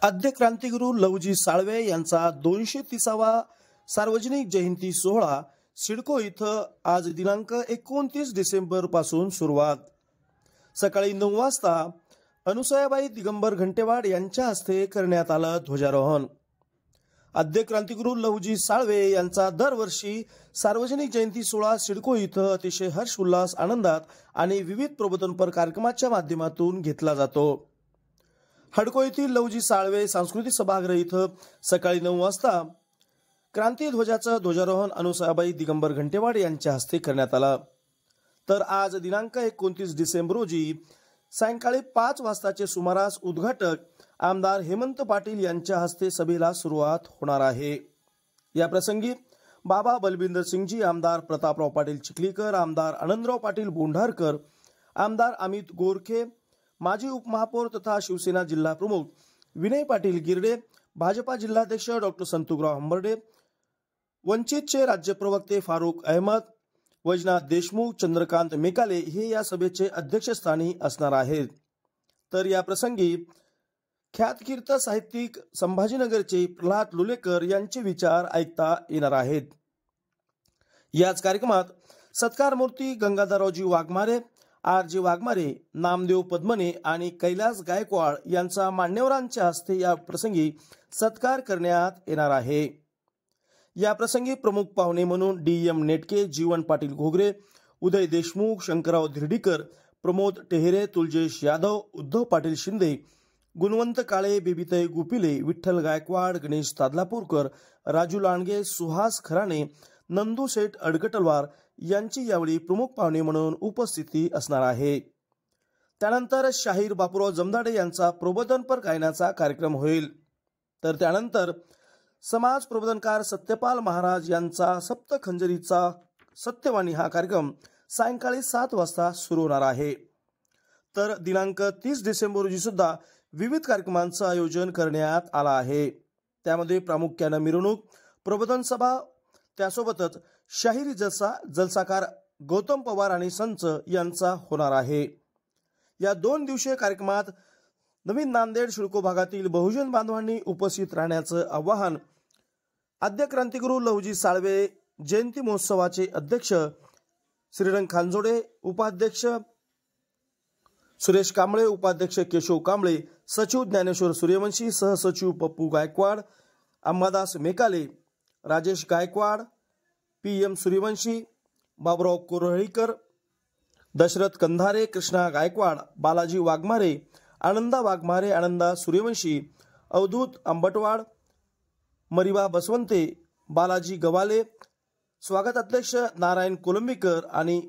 आद्य क्रांतिगुरू लहुजी साळवे यांचा 230वा सार्वजनिक जयंती सोहळा सिडको इथं आज दिनांक 29 डिसेंबर पासून सुरुवात। सकाळी 9 वाजता अनुसयाबाई दिगंबर घंटेवाड यांच्या हस्ते करण्यात आलं ध्वजारोहण। आद्य क्रांतिगुरू लहुजी साळवे यांचा दरवर्षी सार्वजनिक जयंती सोहळा सिडको इथं अतिशय हर्ष उल्हास आनंदात आणि विविध प्रबोधनपर कार्यक्रमाच्या माध्यमातून घेतला जातो। हडको येथील लहुजी साळवे सांस्कृतिक सभागृह इथं सकाळी 9 वाजता क्रांती ध्वजाचं ध्वजारोहण अनुसयाबाई दिगंबर घंटेवाड यांच्या हस्ते करण्यात आलं। तर आज दिनांक 29 डिसेंबर रोजी सायंकाळी 5 वाजताचे सुमारास उद्घाटक आमदार हेमंत पाटील यांच्या हस्ते सभेला सुरुवात होणार आहे। या प्रसंगी बाबा बलविंदर सिंगजी, आमदार प्रतापराव पाटील चिखलीकर, आमदार आनंदराव पाटील बोंढारकर, आमदार अमित गोरखे, माजी उपमहापौर तथा शिवसेना जिल्हा प्रमुख विनय पाटील गिरडे, भाजपा जिल्हाध्यक्ष डॉक्टर संतुकराव हंबर्डे, वंचितचे राज्य प्रवक्ते फारुक अहमद, वैजनाथ देशमुख, चंद्रकांत मेकाले हे या सभेचे अध्यक्षस्थानी असणार आहेत। तर या प्रसंगी ख्यातकीर्त साहित्यिक संभाजीनगरचे प्रल्हाद लुलेकर यांचे विचार ऐकता येणार आहेत। याच कार्यक्रमात सत्कार मूर्ती गंगाधररावजी वाघमारे, आर.जी. वाघमारे, नामदेव पद्मने आणि कैलास गायकवाड यांचा मान्यवरांच्या हस्ते या प्रसंगी सत्कार करण्यात येणार आहे। या प्रसंगी प्रमुख पाहुणे म्हणून डी.एम. नेटके, जीवन पाटील घोगरे, उदय देशमुख, शंकरराव धिरडीकर, प्रमोद टेहरे, तुलजेश यादव, उद्धव पाटील शिंदे, गुणवंत काळे, बेबीताई गुपिले, विठ्ठल गायकवाड, गणेश तादलापूरकर, राजू लांडगे, सुहास खराणे, नंदू शेठ अडगटलवार यांची यावेळी प्रमुख पाहुणे म्हणून उपस्थिती असणार आहे। त्यानंतर शाहीर बापूराव जमदाडे यांचा प्रबोधनपर गायनाचा कार्यक्रम होईल। तर त्यानंतर समाज प्रबोधनकार सत्यपाल महाराज यांचा सप्तखंजरीचा सत्यवाणी हा कार्यक्रम सायंकाळी 7 वाजता सुरू होणार आहे। तर दिनांक 30 डिसेंबर रोजी सुद्धा विविध कार्यक्रमांचं आयोजन करण्यात आलं आहे। त्यामध्ये प्रामुख्याने मिरवणूक, प्रबोधन सभा, त्यासोबतच शाहिरी जलसाकार गौतम पवार आणि संच यांचा होणार आहे। या 2 दिवसीय कार्यक्रमात नवीन नांदेड सिडको भागातील बहुजन बांधवांनी उपस्थित राहण्याचं आवाहन आद्य क्रांतिगुरू लहुजी साळवे जयंती महोत्सवाचे अध्यक्ष श्रीरंग खानजोडे, उपाध्यक्ष सुरेश कांबळे, उपाध्यक्ष केशव कांबळे, सचिव ज्ञानेश्वर सूर्यवंशी, सहसचिव पप्पू गायकवाड, अंबादास मेकाले, राजेश गायकवाड, पी.एम. सूर्यवंशी, बाबुराव कोरहळीकर, दशरथ कंधारे, कृष्णा गायकवाड, बालाजी वाघमारे, आनंदा वाघमारे, आनंदा सूर्यवंशी, अवधूत अंबटवाड, मरिबा बसवंते, बालाजी गवाले, स्वागत अध्यक्ष नारायण कोलंबीकर आणि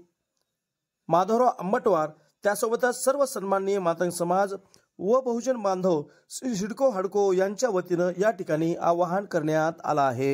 माधवराव अंबटवार, त्यासोबतच सर्व सन्माननीय मातंग समाज व बहुजन बांधव सिडको हडको यांच्या वतीनं या ठिकाणी आवाहन करण्यात आलं आहे।